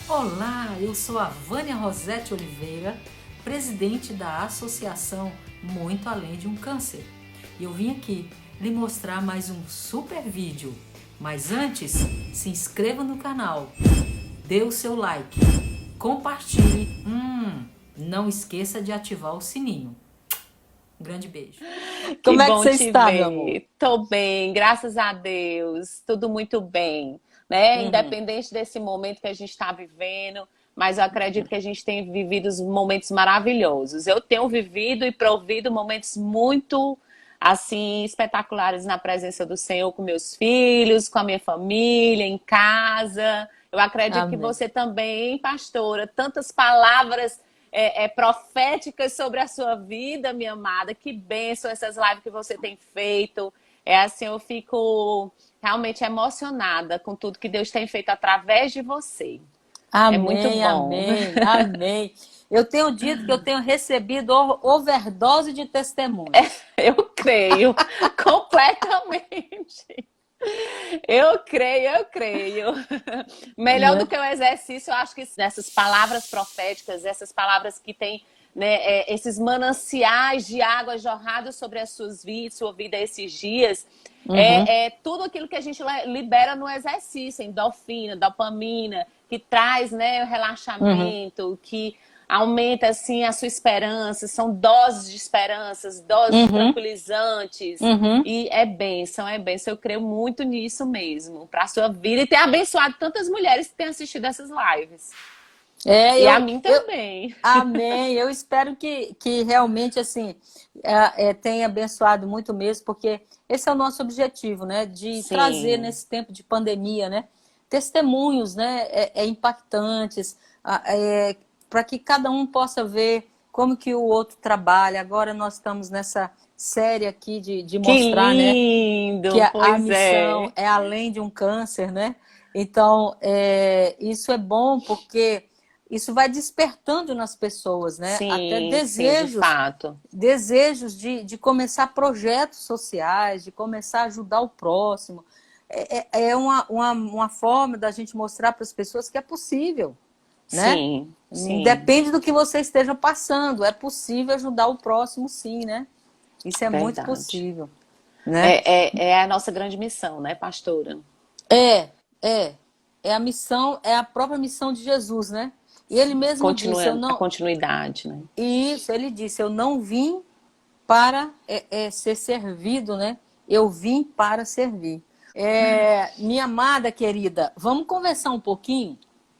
Olá, eu sou a Vânia Rosete Oliveira, presidente da Associação Muito Além de um Câncer. E eu vim aqui lhe mostrar mais um super vídeo. Mas antes, se inscreva no canal, dê o seu like, compartilhe, não esqueça de ativar o sininho. Um grande beijo. Que Como é que bom você te está, meu amor? ver. Tô bem, graças a Deus. Tudo muito bem, né? Uhum. Independente desse momento que a gente está vivendo, mas eu acredito que a gente tem vivido os momentos maravilhosos. Eu tenho vivido e provido momentos muito assim espetaculares na presença do Senhor com meus filhos, com a minha família, em casa. Eu acredito que Amém. você também, pastora, tantas palavras proféticas sobre a sua vida, minha amada. Que bênção essas lives que você tem feito. É assim, eu fico realmente emocionada com tudo que Deus tem feito através de você. É muito Amém, bom. amém, amém. Eu tenho dito que eu tenho recebido overdose de testemunhos. Eu creio completamente. Eu creio, eu creio. Melhor do Né? que o exercício, eu acho que nessas palavras proféticas, essas palavras que têm, né, esses mananciais de água jorrados sobre as suas vidas, sua vida esses dias, Uhum, é tudo aquilo que a gente libera no exercício, endorfina, dopamina, que traz, né, o uhum, relaxamento, que aumenta assim a sua esperança, são doses de esperanças, doses uhum, tranquilizantes. uhum. E é bênção, é bênção. Eu creio muito nisso mesmo, para a sua vida e ter abençoado tantas mulheres que têm assistido essas lives. É, E a mim eu, também. amém. Eu espero que realmente, assim, tenha abençoado muito mesmo, porque esse é o nosso objetivo, né? De trazer Sim, nesse tempo de pandemia, né? Testemunhos, né? Impactantes, para que cada um possa ver como que o outro trabalha. Agora nós estamos nessa série aqui de que mostrar, né? Que lindo, a pois missão é. é além de um câncer, né? Então, isso é bom porque isso vai despertando nas pessoas, né? Até Sim, sim, de desejos, fato. desejos de começar projetos sociais, de começar a ajudar o próximo. É uma forma da gente mostrar para as pessoas que é possível, né? Sim, sim, Independe do que você esteja passando, é possível ajudar o próximo, sim, né? Isso é muito verdade. possível, né? É a nossa grande missão, né, pastora? É, é. É a missão, é a própria missão de Jesus, né? E ele mesmo disse, eu Continua a não. continuidade, né? Isso, ele disse, eu não vim para ser servido, né? Eu vim para servir. Minha amada querida, vamos conversar um pouquinho?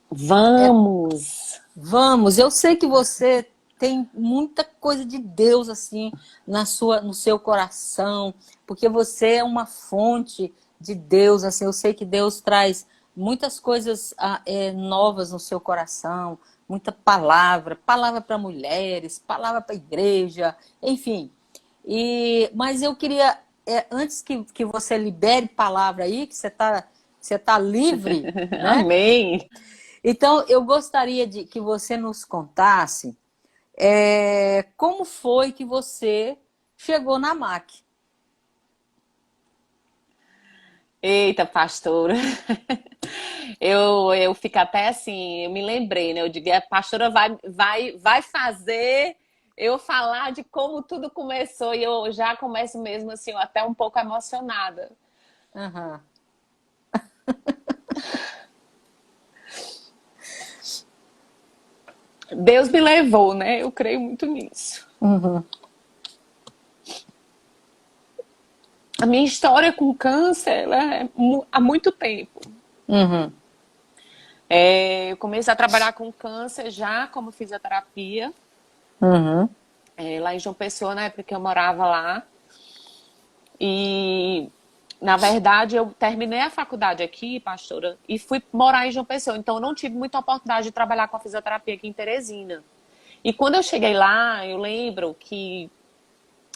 Vamos! Vamos, eu sei que você tem muita coisa de Deus assim no seu coração, porque você é uma fonte de Deus, assim, eu sei que Deus traz muitas coisas novas no seu coração, muita palavra, palavra para mulheres, palavra para igreja, enfim. Mas eu queria, antes que você libere palavra aí, que você tá livre, né? Amém! Então, eu gostaria de que você nos contasse como foi que você chegou na MAC. Eita, pastora. Eu fico até assim, eu me lembrei, né? Eu digo, a pastora vai fazer eu falar de como tudo começou e eu já começo mesmo assim, até um pouco emocionada. Uhum, Deus me levou, né? Eu creio muito nisso. uhum, A minha história com câncer, ela é há muito tempo. uhum, Eu comecei a trabalhar com câncer já como fisioterapia, uhum, lá em João Pessoa, na época que eu morava lá. E, na verdade, eu terminei a faculdade aqui, pastora, e fui morar em João Pessoa. Então, eu não tive muita oportunidade de trabalhar com a fisioterapia aqui em Teresina. E quando eu cheguei lá, eu lembro que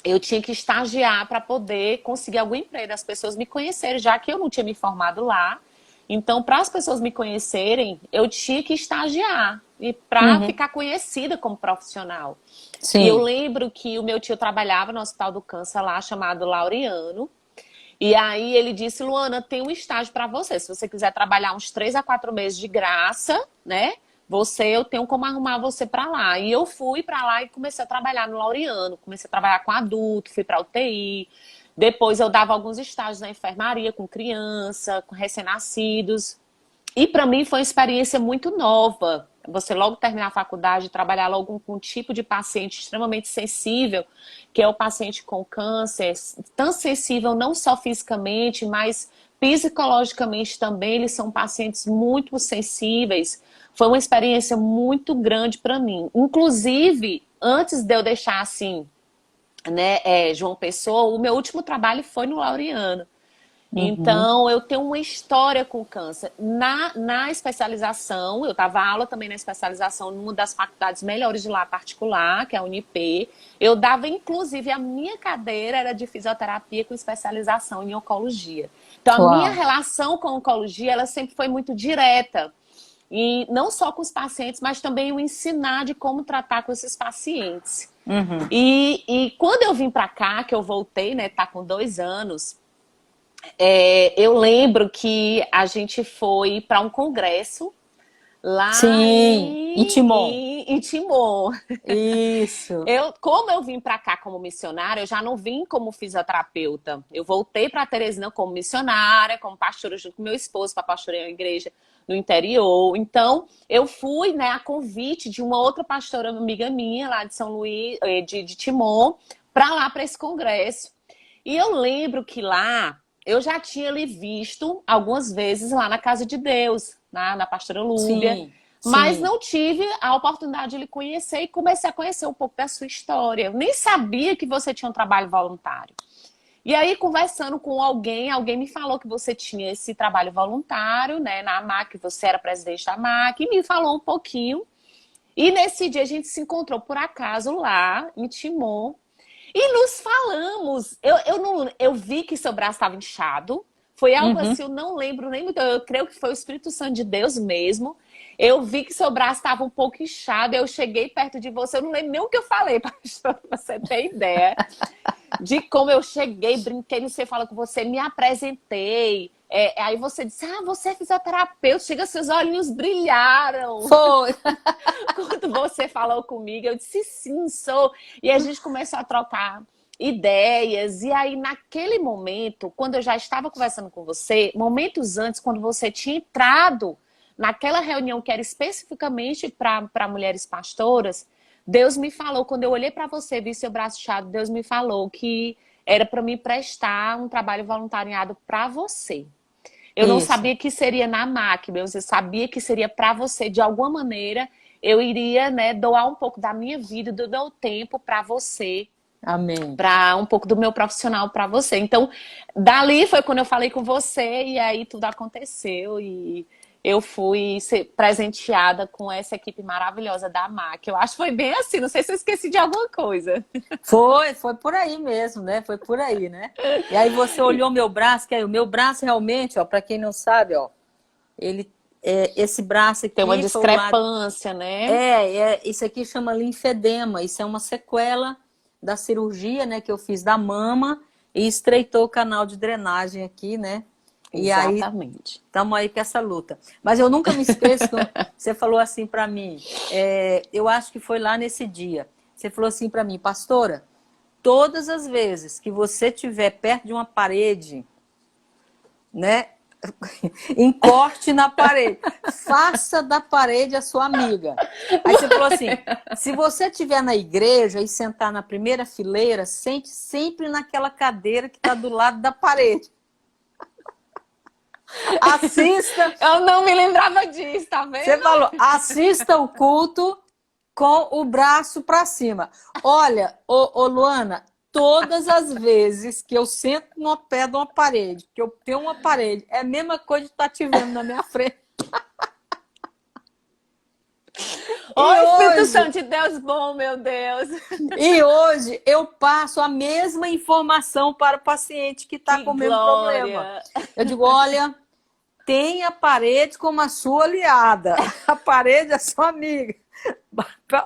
eu tinha que estagiar para poder conseguir algum emprego, as pessoas me conhecerem, já que eu não tinha me formado lá. Então, para as pessoas me conhecerem, eu tinha que estagiar e para uhum. ficar conhecida como profissional. E eu Sim. lembro que o meu tio trabalhava no Hospital do Câncer lá, chamado Laureano. E aí ele disse, Luana, tem um estágio para você. Se você quiser trabalhar uns 3 a 4 meses de graça, né? Eu tenho como arrumar você para lá. E eu fui para lá e comecei a trabalhar no Laureano. Comecei a trabalhar com adulto, fui para UTI. Depois eu dava alguns estágios na enfermaria com criança, com recém-nascidos. E para mim foi uma experiência muito nova. Você logo terminar a faculdade, trabalhar logo com um tipo de paciente extremamente sensível, que é o paciente com câncer, tão sensível não só fisicamente, mas psicologicamente também. Eles são pacientes muito sensíveis. Foi uma experiência muito grande para mim. Inclusive, antes de eu deixar assim, né, João Pessoa, o meu último trabalho foi no Laureano. Uhum. Então, eu tenho uma história com câncer. Na especialização, eu dava aula também na especialização numa das faculdades melhores de lá particular, que é a Unip. Eu dava, inclusive, a minha cadeira era de fisioterapia com especialização em oncologia. Então, a minha Uau. relação com a oncologia, ela sempre foi muito direta. E não só com os pacientes, mas também o ensinar de como tratar com esses pacientes. Uhum. E quando eu vim para cá, que eu voltei, né, tá com 2 anos, eu lembro que a gente foi para um congresso lá Sim, em Timon. em Timon. Isso. Como eu vim para cá como missionária, eu já não vim como fisioterapeuta. Eu voltei para Teresina como missionária, como pastora junto com meu esposo para pastorear uma igreja no interior. Então, eu fui, né, a convite de uma outra pastora amiga minha lá de São Luís, de Timon, para lá para esse congresso. E eu lembro que lá eu já tinha lhe visto algumas vezes lá na Casa de Deus, na pastora Lúbia, Sim, mas sim. não tive a oportunidade de lhe conhecer e comecei a conhecer um pouco da sua história. Eu nem sabia que você tinha um trabalho voluntário. E aí, conversando com alguém me falou que você tinha esse trabalho voluntário, né, na AMAC, que você era presidente da AMAC, e me falou um pouquinho. E nesse dia a gente se encontrou por acaso lá em Timon. E nos falamos. Eu vi que seu braço estava inchado. Foi algo assim, Uhum. eu não lembro nem muito. Eu creio que foi o Espírito Santo de Deus mesmo. Eu vi que seu braço estava um pouco inchado. Eu cheguei perto de você. Eu não lembro nem o que eu falei, pastor, pra você ter ideia de como eu cheguei, brinquei, não sei, fala com você, me apresentei. Aí você disse, você é fisioterapeuta. Chega, seus olhinhos brilharam. Foi. Quando você falou comigo, eu disse, sim, sou. E a gente começou a trocar ideias. E aí, naquele momento, quando eu já estava conversando com você, momentos antes, quando você tinha entrado naquela reunião que era especificamente para mulheres pastoras, Deus me falou, quando eu olhei para você, vi seu braço inchado, Deus me falou que era para me prestar um trabalho voluntariado para você. Eu não Isso. sabia que seria na máquina, eu sabia que seria para você, de alguma maneira, eu iria, né, doar um pouco da minha vida, do meu tempo para você, Amém. para um pouco do meu profissional para você. Então, dali foi quando eu falei com você e aí tudo aconteceu e eu fui ser presenteada com essa equipe maravilhosa da MAC. Eu acho que foi bem assim, não sei se eu esqueci de alguma coisa. Foi por aí mesmo, né? Foi por aí, né? E aí você olhou meu braço, que aí o meu braço realmente, ó, para quem não sabe, ó, ele esse braço Tem uma aqui foi o lado discrepância, né? isso aqui chama linfedema, isso é uma sequela da cirurgia, né, que eu fiz da mama e estreitou o canal de drenagem aqui, né? E aí Exatamente. estamos aí com essa luta. Mas eu nunca me esqueço, você falou assim para mim, eu acho que foi lá nesse dia, você falou assim para mim, pastora, todas as vezes que você estiver perto de uma parede, né, encorte na parede, faça da parede a sua amiga. Aí você falou assim, se você estiver na igreja e sentar na primeira fileira, sente sempre naquela cadeira que está do lado da parede. Assista. Eu não me lembrava disso, tá vendo? Você falou, assista o culto com o braço para cima. Olha, ô Luana, todas as vezes que eu sento no pé de uma parede, que eu tenho uma parede, é a mesma coisa de estar te vendo na minha frente. Ô, Espírito Santo de Deus bom, meu Deus. E hoje eu passo a mesma informação para o paciente que está Que com o mesmo problema. glória. Eu digo, olha, tenha a parede como a sua aliada. A parede é sua amiga.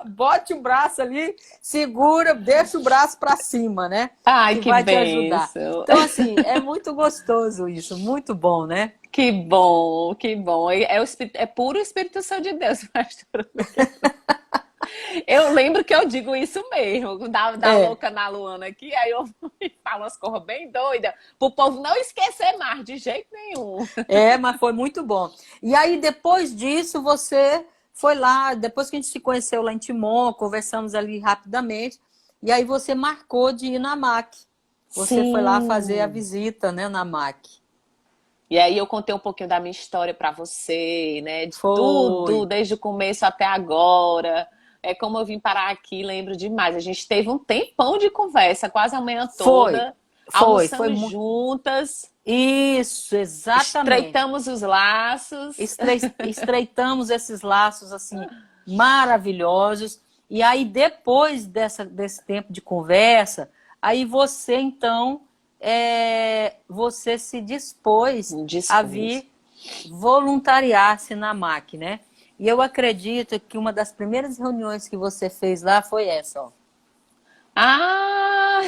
Bote o braço ali, segura, deixa o braço para cima, né? Ai, Que que vai te ajudar. bênção. Então, assim, é muito gostoso isso, muito bom, né? Que bom, que bom. É puro Espírito Santo de Deus, pastor. Eu lembro que eu digo isso mesmo, da É, louca na Luana aqui, aí eu falo umas coisas bem doidas, pro povo não esquecer mais, de jeito nenhum. mas foi muito bom. E aí, depois disso, você foi lá, depois que a gente se conheceu lá em Timon, conversamos ali rapidamente, e aí você marcou de ir na MAC. Você foi lá fazer a Sim. visita, né, na MAC. E aí eu contei um pouquinho da minha história para você, né? De Foi, tudo, desde o começo até agora. É como eu vim parar aqui, lembro demais. A gente teve um tempão de conversa, quase a manhã foi, toda. foi Almoçamos muito. juntas, Isso, exatamente. estreitamos os laços. Estreitamos esses laços assim maravilhosos. E aí depois desse tempo de conversa, aí você então você se dispôs a Dispus. vir voluntariar-se na MAC, né? E eu acredito que uma das primeiras reuniões que você fez lá foi essa, ó. Ah,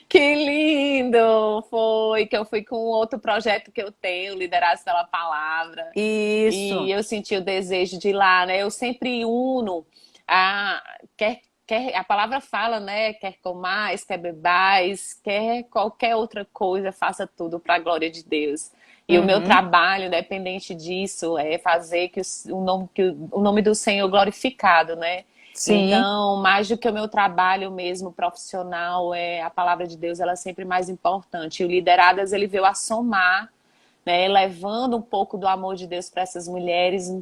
que lindo! Foi que eu fui com outro projeto que eu tenho, Liderados pela Palavra. E Isso. eu senti o desejo de ir lá, né? Eu sempre uno a a palavra fala, né? Quer comais, quer bebais, quer qualquer outra coisa, faça tudo para a glória de Deus. E o meu Uhum. trabalho, independente disso, é fazer o nome do Senhor glorificado, né? Sim, Então, mais do que o meu trabalho mesmo profissional, a palavra de Deus, ela é sempre mais importante. E o Lideradas, ele veio a somar, né, levando um pouco do amor de Deus para essas mulheres,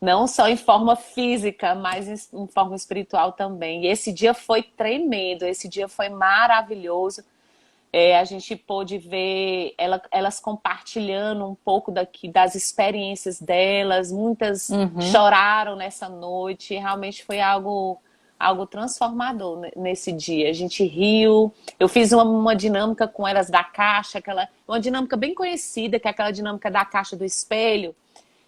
não só em forma física, mas em forma espiritual também. E esse dia foi tremendo, esse dia foi maravilhoso. A gente pôde ver elas compartilhando um pouco das experiências delas, muitas uhum. choraram nessa noite, realmente foi algo transformador nesse dia. A gente riu, eu fiz uma dinâmica com elas da caixa, uma dinâmica bem conhecida, que é aquela dinâmica da caixa do espelho,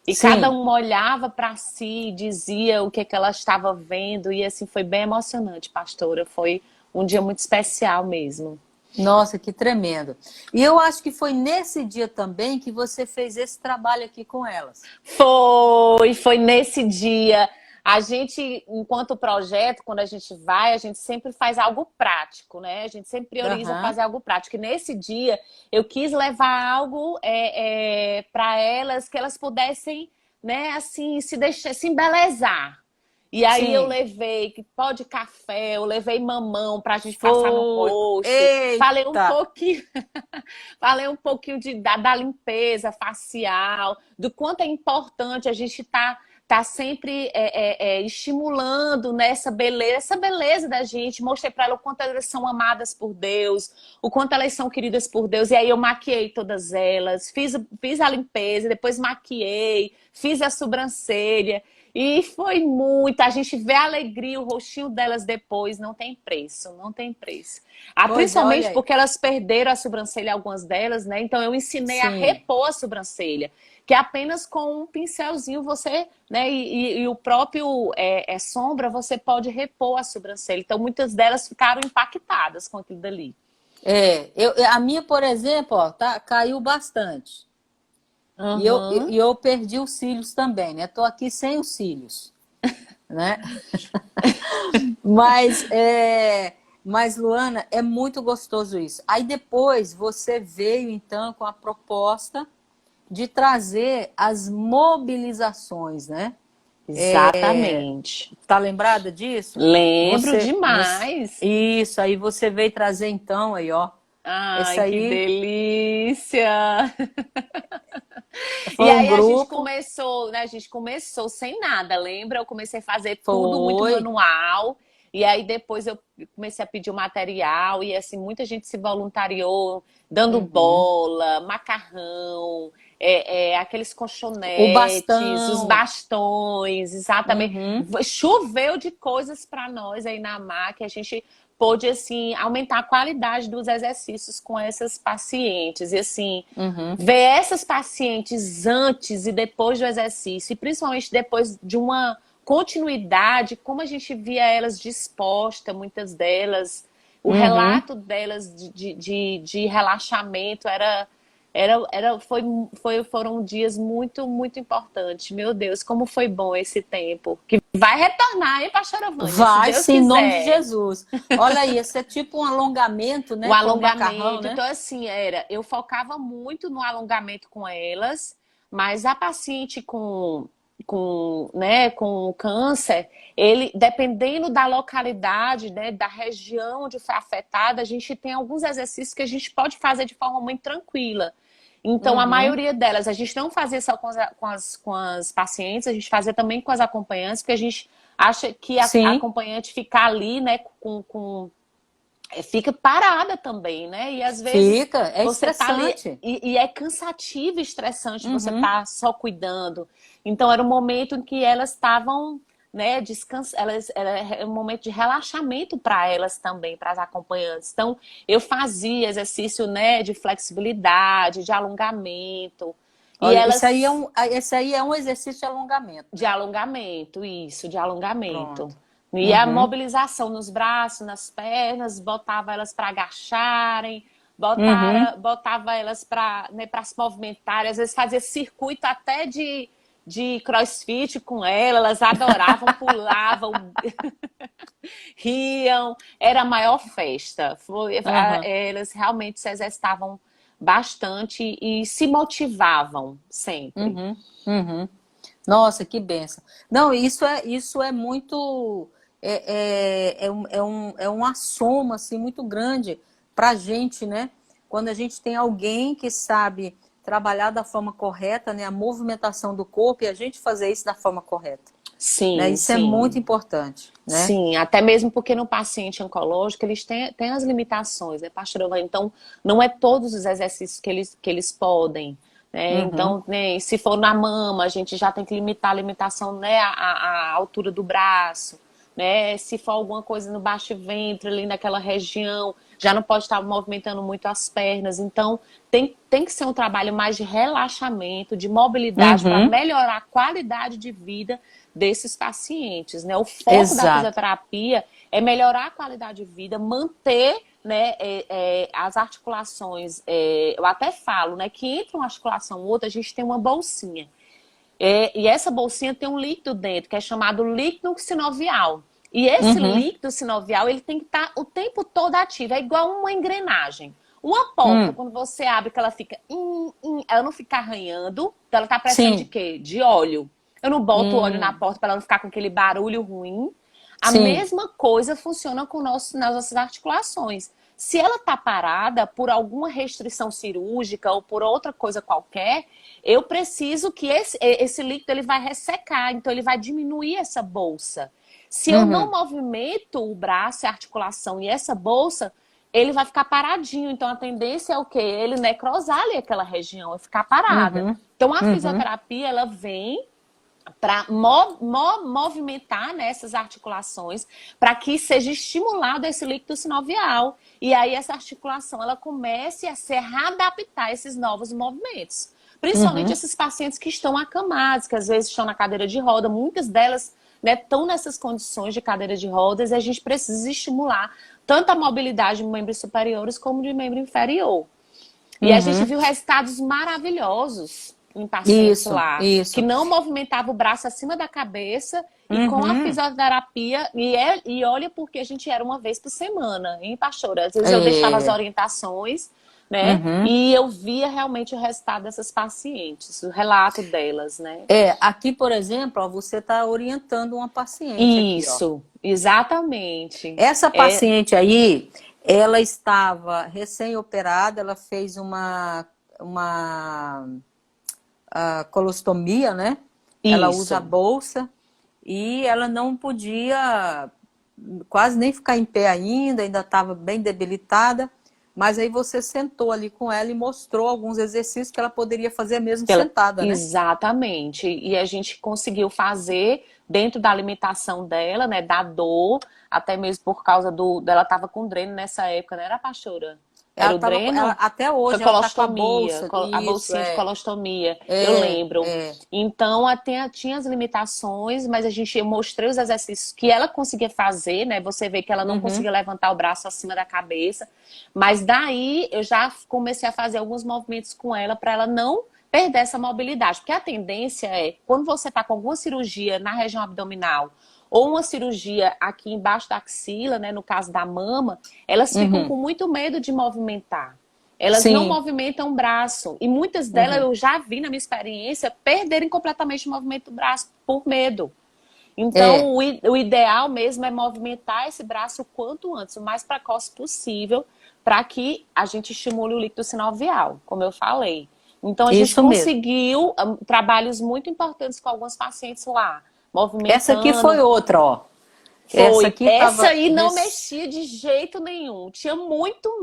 e cada Sim. uma olhava para si e dizia o que ela estava vendo, e assim foi bem emocionante, pastora. Foi um dia muito especial mesmo. Nossa, que tremendo. E eu acho que foi nesse dia também que você fez esse trabalho aqui com elas. Foi nesse dia. A gente, enquanto projeto, quando a gente vai, a gente sempre faz algo prático, né? A gente sempre prioriza Aham. fazer algo prático. E nesse dia, eu quis levar algo para elas que elas pudessem, né, assim, se embelezar. E aí eu Sim. levei pó de café, eu levei mamão para a gente passar no Foi. rosto. Falei um Eita! pouquinho Falei um pouquinho da limpeza facial, do quanto é importante a gente tá sempre estimulando, né, essa beleza da gente. Mostrei para ela o quanto elas são amadas por Deus, o quanto elas são queridas por Deus. E aí eu maquiei todas elas, fiz a limpeza, depois maquiei, fiz a sobrancelha. E foi muito. A gente vê a alegria, o rostinho delas depois, não tem preço, não tem preço. Pois é, olha Principalmente aí. porque elas perderam a sobrancelha, algumas delas, né? Então eu ensinei a Sim. repor a sobrancelha, que é apenas com um pincelzinho você, né? E o próprio sombra, você pode repor a sobrancelha. Então muitas delas ficaram impactadas com aquilo dali. A minha, por exemplo, ó, caiu bastante. E Uhum. eu perdi os cílios também, né? Tô aqui sem os cílios, né? Mas, mas, Luana, é muito gostoso isso. Aí depois você veio, então, com a proposta de trazer as mobilizações, né? Exatamente. Tá lembrada disso? Lembro demais. Isso, aí você veio trazer, então, aí, ó. Esse Ai, que aí delícia! E foi um aí a gente grupo, começou, né? A gente começou sem nada, lembra? Eu comecei a fazer tudo muito foi. manual. E aí depois eu comecei a pedir o material e assim muita gente se voluntariou, dando Uhum. bola, macarrão, aqueles O colchonetes, os bastão. bastões, exatamente. Uhum. Choveu de coisas para nós aí na MAC. A gente pôde, assim, aumentar a qualidade dos exercícios com essas pacientes. E, assim, ver essas pacientes antes e depois do exercício, e principalmente depois de uma continuidade, como a gente via elas dispostas, muitas delas, o relato delas de relaxamento foram dias muito, muito importantes. Meu Deus, como foi bom esse tempo. Que vai retornar, hein, pastora Vânia? Se Vai Deus sim, em nome de quiser. Jesus. Olha aí, esse é tipo um alongamento, O né? Com macarrão, alongamento. né? Então, assim, eu focava muito no alongamento com elas, mas a paciente com câncer, ele, dependendo da localidade, né, da região onde foi afetada, a gente tem alguns exercícios que a gente pode fazer de forma muito tranquila. Então, a maioria delas, a gente não fazia só com as pacientes, a gente fazia também com as acompanhantes, porque a gente acha que a Sim, acompanhante ficar ali, né, fica parada também, né? E às vezes fica. É você tá ali estressante. e é cansativo e estressante você tá só cuidando. Então era um momento em que elas estavam, né, era um momento de relaxamento para elas também, para as acompanhantes. Então eu fazia exercício, né, de flexibilidade, de alongamento. E Olha, elas esse aí é um exercício de alongamento, de né? alongamento, isso, de alongamento. Pronto. E a Uhum. mobilização nos braços, nas pernas, botava elas para agacharem, Uhum. botava elas para, né, para se movimentarem, às vezes fazia circuito até de CrossFit com elas adoravam, pulavam, riam, era a maior festa. Uhum. Elas realmente se exercitavam bastante e se motivavam sempre. Uhum. Uhum. Nossa, que benção. Não, isso é muito. É uma soma assim, muito grande para a gente, né? Quando a gente tem alguém que sabe trabalhar da forma correta, né? A movimentação do corpo e a gente fazer isso da forma correta, né? Sim, Isso é muito sim. importante, né? Sim, até mesmo porque no paciente oncológico eles têm as limitações, né, pastora Vânia? Então, não é todos os exercícios que eles podem, né? Uhum. Então, né, se for na mama, a gente já tem que limitar a limitação, né, a altura do braço, né? Se for alguma coisa no baixo ventre, ali naquela região, já não pode estar movimentando muito as pernas. Então, tem que ser um trabalho mais de relaxamento, de mobilidade, para Uhum. melhorar a qualidade de vida desses pacientes, né? O foco da Exato. fisioterapia é melhorar a qualidade de vida, manter, né, as articulações. Eu até falo, né, que entre uma articulação e outra a gente tem uma bolsinha. E essa bolsinha tem um líquido dentro, que é chamado líquido sinovial. E esse Uhum. líquido sinovial, ele tem que estar o tempo todo ativo. É igual uma engrenagem. Uma porta, Hum. quando você abre, que ela fica... ela não fica arranhando. Então ela tá à pressão de Sim. quê? De óleo. Eu não boto óleo na Hum. porta para ela não ficar com aquele barulho ruim. A Sim. mesma coisa funciona com nas nossas articulações. Se ela está parada por alguma restrição cirúrgica ou por outra coisa qualquer, eu preciso que esse líquido ele vai ressecar, então ele vai diminuir essa bolsa. Se eu não Uhum. movimento o braço, a articulação e essa bolsa, ele vai ficar paradinho. Então a tendência é o quê? Ele necrosar ali aquela região e ficar parada. Uhum. Então a Uhum. fisioterapia ela vem para movimentar nessas articulações para que seja estimulado esse líquido sinovial e aí essa articulação ela comece a se readaptar a esses novos movimentos. Principalmente Uhum. esses pacientes que estão acamados, que às vezes estão na cadeira de roda, muitas delas, né, estão nessas condições de cadeira de rodas e a gente precisa estimular tanto a mobilidade de membros superiores como de membro inferior. E a gente Uhum. viu resultados maravilhosos em pacientes Isso, lá, que isso. não movimentava o braço acima da cabeça e com a Uhum. fisioterapia, e olha porque a gente era uma vez por semana, hein, pastora? Às vezes eu deixava as É. orientações, né? Uhum. E eu via realmente o resultado dessas pacientes, o relato delas, né? Aqui, por exemplo, ó, você está orientando uma paciente aqui, ó. Isso, exatamente. Essa É paciente aí, ela estava recém-operada, ela fez uma colostomia, né? Ela usa a isso. bolsa e ela não podia quase nem ficar em pé ainda estava bem debilitada, mas aí você sentou ali com ela e mostrou alguns exercícios que ela poderia fazer mesmo Ela- sentada, né? Exatamente. E a gente conseguiu fazer dentro da limitação dela, né? Da dor, até mesmo por causa dela estava com dreno nessa época, não era, pastora? Era o dreno? Até Foi hoje ela tá com a colostomia, bolsa, a isso, bolsinha de colostomia, eu é, lembro. é, Então, tinha as limitações, mas eu mostrei os exercícios que ela conseguia fazer, né? Você vê que ela não uhum, conseguia levantar o braço acima da cabeça, mas daí eu já comecei a fazer alguns movimentos com ela para ela não perder essa mobilidade, porque a tendência é, quando você está com alguma cirurgia na região abdominal, ou uma cirurgia aqui embaixo da axila, né, no caso da mama, elas ficam uhum, com muito medo de movimentar. Elas não sim, movimentam o braço. E muitas delas uhum, eu já vi na minha experiência perderem completamente o movimento do braço por medo. é, Então, o ideal mesmo é movimentar esse braço o quanto antes, o mais precoce possível, para que a gente estimule o líquido sinovial, como eu falei. Então, a gente isso mesmo. conseguiu trabalhos muito importantes com alguns pacientes lá, Essa aqui foi movimentando. outra, ó. Essa Foi. aqui Essa tava, aí não mexia de jeito nenhum. Tinha muito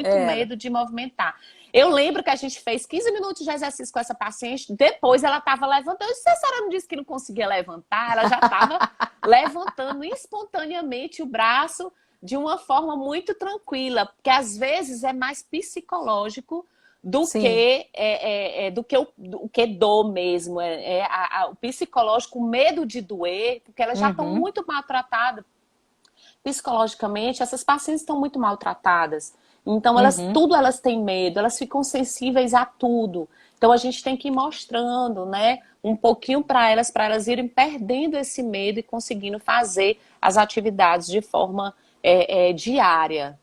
era, medo de movimentar. Eu lembro que a gente fez 15 minutos de exercício com essa paciente, depois ela estava levantando. Eu disse, a senhora não disse que não conseguia levantar? Ela já estava levantando espontaneamente o braço de uma forma muito tranquila, porque às vezes é mais psicológico sim, do que dor mesmo. O psicológico, o medo de doer, porque elas já estão uhum, muito maltratadas psicologicamente, essas pacientes estão muito maltratadas. Então, uhum, tudo elas têm medo, elas ficam sensíveis a tudo. Então, a gente tem que ir mostrando, né, um pouquinho para elas irem perdendo esse medo e conseguindo fazer as atividades de forma diária.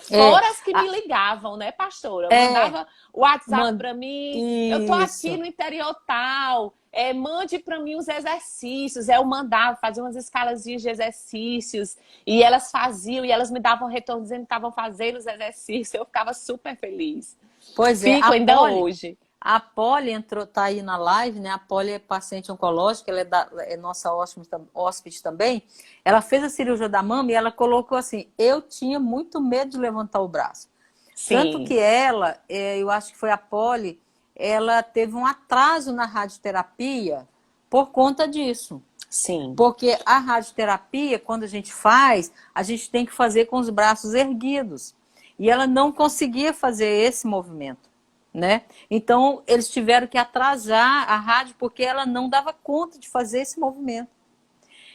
é, Fora as que me a- ligavam, né, pastora? é, Mandava o WhatsApp man, para mim, eu tô aqui isso. no interior tal, mande para mim os exercícios. Eu mandava, fazia umas escalazinhas de exercícios, e elas faziam, e elas me davam retorno dizendo que estavam fazendo os exercícios. Eu ficava super feliz. Pois é, Fico ainda hoje. A Polly entrou, tá aí na live, né? A Polly é paciente oncológica, ela é nossa hóspede também. Ela fez a cirurgia da mama e ela colocou assim: eu tinha muito medo de levantar o braço. Tanto Sim, que ela, eu acho que foi a Polly, ela teve um atraso na radioterapia por conta disso. sim. Porque a radioterapia, quando a gente tem que fazer com os braços erguidos. E ela não conseguia fazer esse movimento, né? Então, eles tiveram que atrasar a rádio porque ela não dava conta de fazer esse movimento.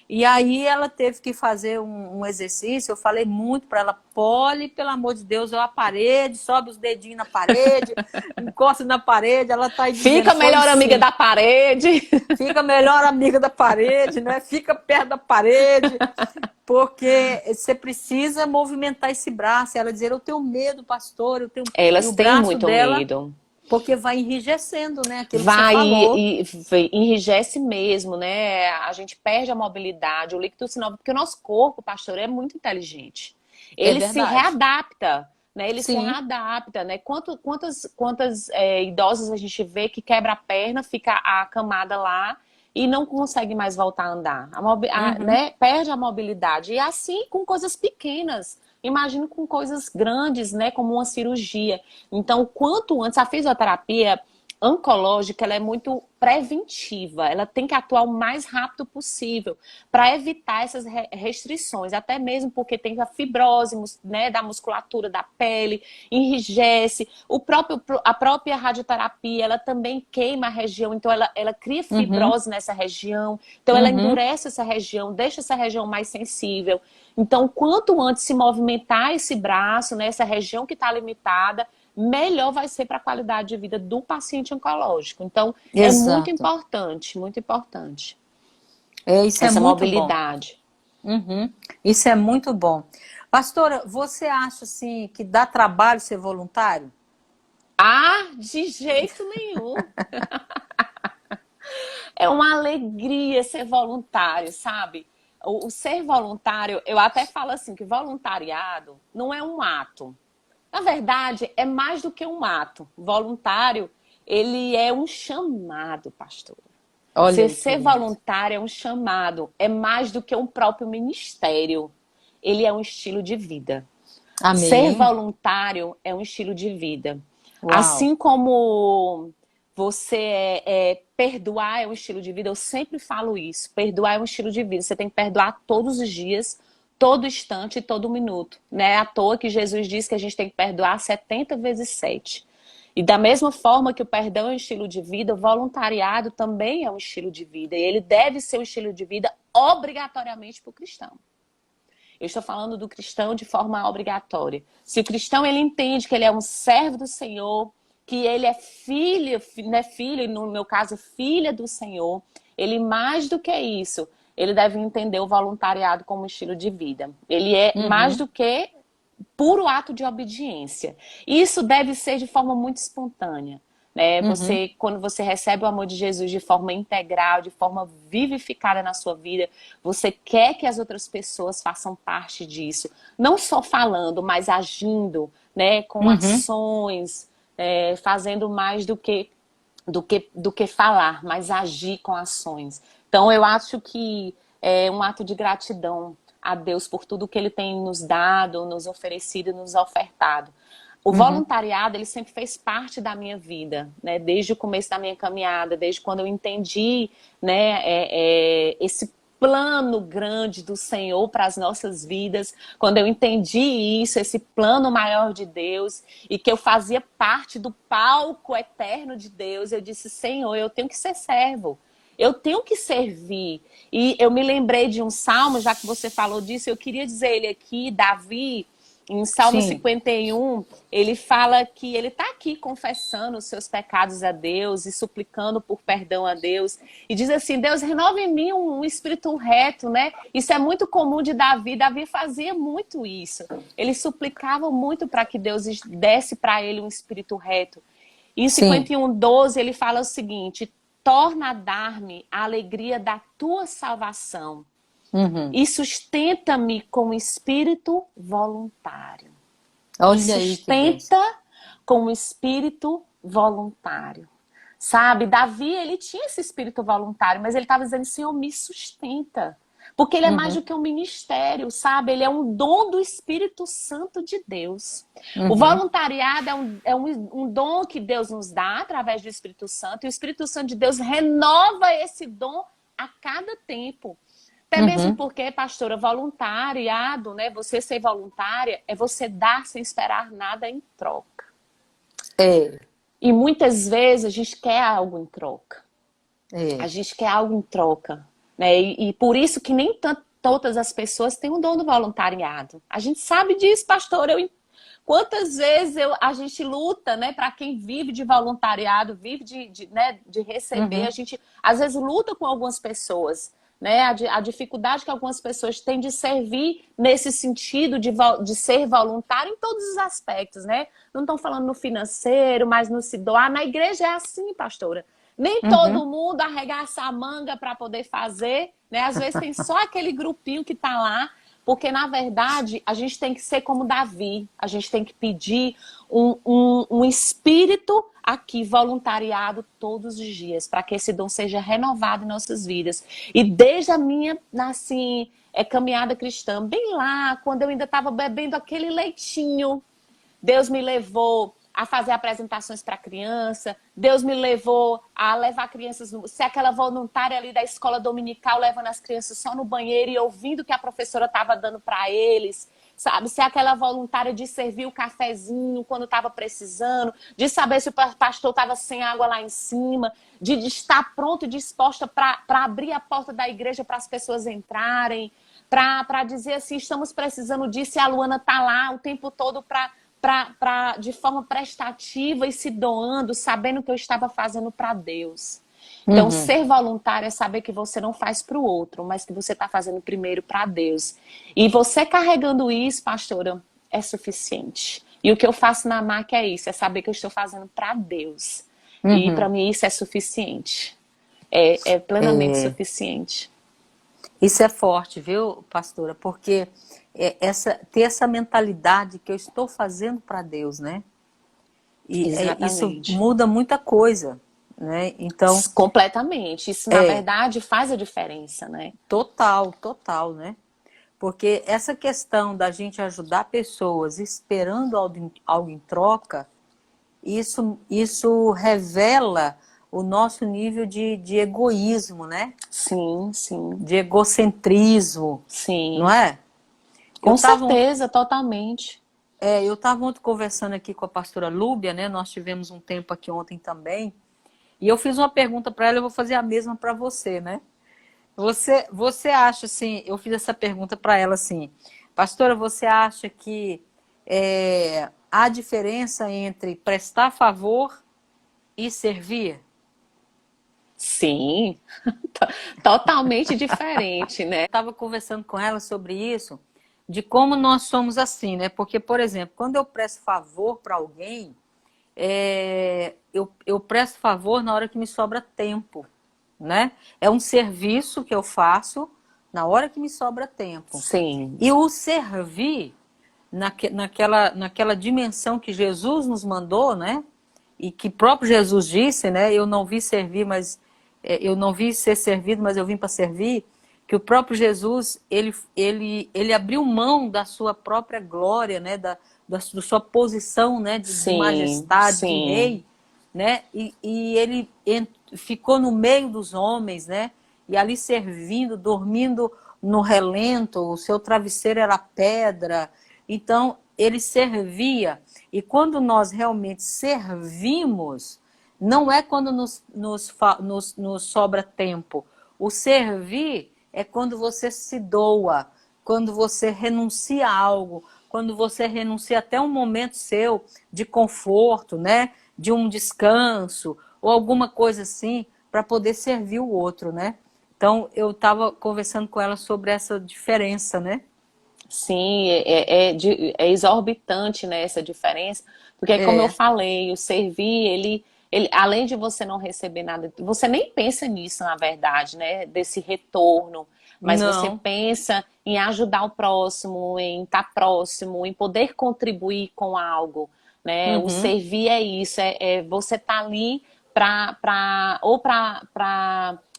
E aí ela teve que fazer um exercício, eu falei muito para ela, Polly, pelo amor de Deus, olha a parede, sobe os dedinhos na parede, encosta na parede, ela está aí dizendo, Fica foi melhor amiga sim. da parede. Fica melhor amiga da parede, né? Fica perto da parede, porque você precisa movimentar esse braço. Ela dizer, eu tenho medo, pastor, eu tenho... E Elas o têm braço muito dela, medo. porque vai enrijecendo, né? Aquilo que você Vai falou. e enrijece mesmo, né? A gente perde a mobilidade, o líquido sinovial, porque o nosso corpo, pastor, é muito inteligente. É Ele se verdade. readapta, né? Ele se Sim. readapta, né? Quantas idosas a gente vê que quebra a perna, fica acamada lá e não consegue mais voltar a andar, Uhum. né? Perde a mobilidade. E assim com coisas pequenas. Imagino com coisas grandes, né? Como uma cirurgia. Então, quanto antes a fisioterapia oncológica, ela é muito preventiva, ela tem que atuar o mais rápido possível para evitar essas restrições, até mesmo porque tem a fibrose, né, da musculatura da pele, enrijece, a própria radioterapia, ela também queima a região, então ela cria Uhum. fibrose nessa região, então ela Uhum. endurece essa região, deixa essa região mais sensível. Então, quanto antes se movimentar esse braço, né, essa região que está limitada, melhor vai ser para a qualidade de vida do paciente oncológico. Então, é Exato. muito importante Isso é essa muito bom. mobilidade. Uhum. Isso é muito bom. Pastora, você acha assim que dá trabalho ser voluntário? Ah, de jeito nenhum. É uma alegria ser voluntário, sabe? O ser voluntário, eu até falo assim, que voluntariado não é um ato. Na verdade, é mais do que um ato. Voluntário, ele é um chamado, pastor. Olha aí que Ser lindo. voluntário é um chamado, é mais do que um próprio ministério. Ele é um estilo de vida. Ser Amém. voluntário é um estilo de vida. Uau. Assim como você perdoar é um estilo de vida, eu sempre falo isso. Perdoar é um estilo de vida. Você tem que perdoar todos os dias, todo instante e todo minuto. Não é à toa que Jesus disse que a gente tem que perdoar 70 vezes 7. E da mesma forma que o perdão é um estilo de vida, o voluntariado também é um estilo de vida. E ele deve ser um estilo de vida obrigatoriamente para o cristão. Eu estou falando do cristão de forma obrigatória. Se o cristão ele entende que ele é um servo do Senhor, que ele é filho, né, filho, no meu caso, filha do Senhor, ele mais do que isso, ele deve entender o voluntariado como um estilo de vida. Ele é mais Uhum, do que puro ato de obediência. Isso deve ser de forma muito espontânea. Né? uhum, Quando você recebe o amor de Jesus de forma integral, de forma vivificada na sua vida, você quer que as outras pessoas façam parte disso. Não só falando, mas agindo, né? Com uhum. ações, fazendo mais do que falar, mas agir com ações. Então, eu acho que é um ato de gratidão a Deus por tudo que Ele tem nos dado, nos oferecido, nos ofertado. O Uhum. voluntariado, ele sempre fez parte da minha vida, né? Desde o começo da minha caminhada, desde quando eu entendi, né, esse plano grande do Senhor para as nossas vidas, quando eu entendi isso, esse plano maior de Deus, e que eu fazia parte do palco eterno de Deus, eu disse, Senhor, eu tenho que ser servo. Eu tenho que servir. E eu me lembrei de um salmo, já que você falou disso, eu queria dizer ele aqui, Davi, em Salmo Sim, 51, ele fala que ele está aqui confessando os seus pecados a Deus e suplicando por perdão a Deus. E diz assim, Deus, renova em mim um espírito reto, né? Isso é muito comum de Davi. Davi fazia muito isso. Ele suplicava muito para que Deus desse para ele um espírito reto. Em sim. 51:12, ele fala o seguinte, torna a dar-me a alegria da tua salvação Uhum. e sustenta-me com espírito voluntário. Me Olha aí que benção. sustenta com espírito voluntário. Sabe, Davi, ele tinha esse espírito voluntário, mas ele estava dizendo, Senhor, me sustenta. Porque ele é mais Uhum, do que um ministério, sabe? Ele é um dom do Espírito Santo de Deus. O uhum, voluntariado é um dom que Deus nos dá através do Espírito Santo, e o Espírito Santo de Deus renova esse dom a cada tempo. Até mesmo uhum. porque, pastora, voluntariado, né? Você ser voluntária é você dar sem esperar nada em troca. É, E muitas vezes a gente quer algo em troca. A é. gente quer algo em troca. Né? E por isso que nem todas as pessoas têm um dom do voluntariado. A gente sabe disso, pastor. Quantas vezes a gente luta, né, para quem vive de voluntariado, vive né, de receber, a Uhum, gente às vezes luta com algumas pessoas, né, a dificuldade que algumas pessoas têm de servir nesse sentido de ser voluntário em todos os aspectos, né? Não estão falando no financeiro, mas no se doar. Na igreja é assim, pastora. Nem uhum. todo mundo arregaça a manga para poder fazer, né? Às vezes tem só aquele grupinho que está lá, porque, na verdade, a gente tem que ser como Davi. A gente tem que pedir um espírito aqui, voluntariado todos os dias, para que esse dom seja renovado em nossas vidas. E desde a minha, assim, caminhada cristã, bem lá, quando eu ainda estava bebendo aquele leitinho, Deus me levou a fazer apresentações para criança, Deus me levou a levar crianças, ser aquela voluntária ali da escola dominical, levando as crianças só no banheiro e ouvindo o que a professora estava dando para eles, sabe? Ser aquela voluntária de servir o cafezinho quando estava precisando, de saber se o pastor estava sem água lá em cima, de estar pronto e disposta para abrir a porta da igreja para as pessoas entrarem, para dizer assim, estamos precisando disso, e a Luana está lá o tempo todo de forma prestativa e se doando, sabendo que eu estava fazendo para Deus. Então, Uhum. ser voluntário é saber que você não faz para o outro, mas que você está fazendo primeiro para Deus. E você carregando isso, pastora, é suficiente. E o que eu faço na MAC é isso, é saber que eu estou fazendo para Deus. E para Uhum. mim isso é suficiente. É plenamente É, suficiente. isso é forte, viu, pastora? Porque ter essa mentalidade que eu estou fazendo para Deus, né? E isso Exatamente. muda muita coisa, né? Então, Completamente. Isso, na é verdade, faz a diferença, né? total, total, né? Porque essa questão da gente ajudar pessoas esperando algo em troca, isso revela o nosso nível de egoísmo, né? Sim, sim, De egocentrismo, não sim. é? Eu Com estava certeza, totalmente. eu estava ontem conversando aqui com a pastora Lúbia, né? Nós tivemos um tempo aqui ontem também, e eu fiz uma pergunta para ela, eu vou fazer a mesma para você, né? Você acha assim, eu fiz essa pergunta para ela assim, pastora, você acha que há diferença entre prestar favor e servir? Sim, totalmente diferente, né? Estava conversando com ela sobre isso, de como nós somos assim, né? Porque, por exemplo, quando eu presto favor para alguém, eu presto favor na hora que me sobra tempo, né? É um serviço que eu faço na hora que me sobra tempo. Sim, E o servir naquela dimensão que Jesus nos mandou, né? E que próprio Jesus disse, né? Eu não vi servir, mas eu não vi ser servido, mas eu vim para servir. Que o próprio Jesus ele abriu mão da sua própria glória, né? Da sua posição, né? De sim, majestade, de sim, rei, né? E ele ficou no meio dos homens, né? E ali servindo, dormindo no relento, o seu travesseiro era pedra. Então, ele servia. E quando nós realmente servimos, não é quando nos sobra tempo. O servir é quando você se doa, quando você renuncia a algo, quando você renuncia até um momento seu de conforto, né? De um descanso, ou alguma coisa assim, para poder servir o outro, né? Então, eu estava conversando com ela sobre essa diferença, né? sim, é exorbitante, né, essa diferença, porque como eu É, falei, o servir, além de você não receber nada, você nem pensa nisso, na verdade, né, desse retorno, mas você não. pensa em ajudar o próximo, em estar próximo, em poder contribuir com algo, né, o Uhum, servir é isso, é você estar ali para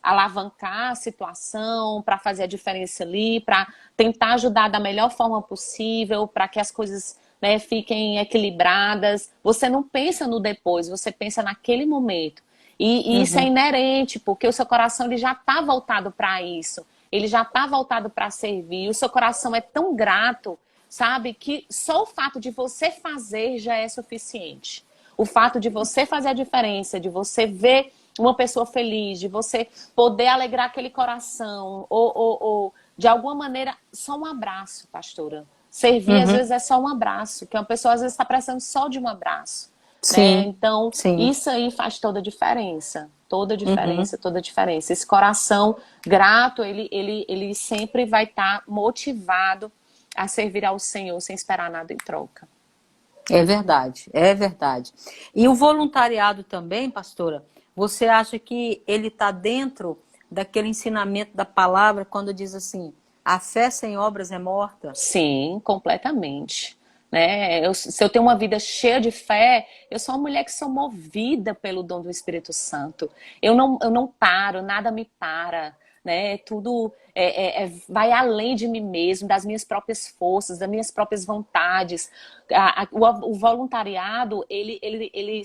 alavancar a situação, para fazer a diferença ali, para tentar ajudar da melhor forma possível, para que as coisas, né, fiquem equilibradas. Você não pensa no depois, você pensa naquele momento. E isso é uhum, inerente, porque o seu coração ele já está voltado para isso. Ele já está voltado para servir. O seu coração é tão grato, sabe, que só o fato de você fazer já é suficiente. O fato de você fazer a diferença, de você ver uma pessoa feliz, de você poder alegrar aquele coração, ou de alguma maneira, só um abraço, pastora. Servir, às uhum. vezes, é só um abraço, que uma pessoa, às vezes, está precisando só de um abraço. Né? Sim, Então, sim. isso aí faz toda a diferença. Toda a Uhum. diferença, toda a diferença. Esse coração grato, ele sempre vai estar motivado a servir ao Senhor sem esperar nada em troca. É verdade, é verdade. E o voluntariado também, pastora, você acha que ele está dentro daquele ensinamento da palavra quando diz assim, a fé sem obras é morta? Sim, completamente. Né? Se eu tenho uma vida cheia de fé, eu sou uma mulher que sou movida pelo dom do Espírito Santo. Eu não paro, nada me para. Né? Tudo vai além de mim mesmo, das minhas próprias forças, das minhas próprias vontades. O voluntariado,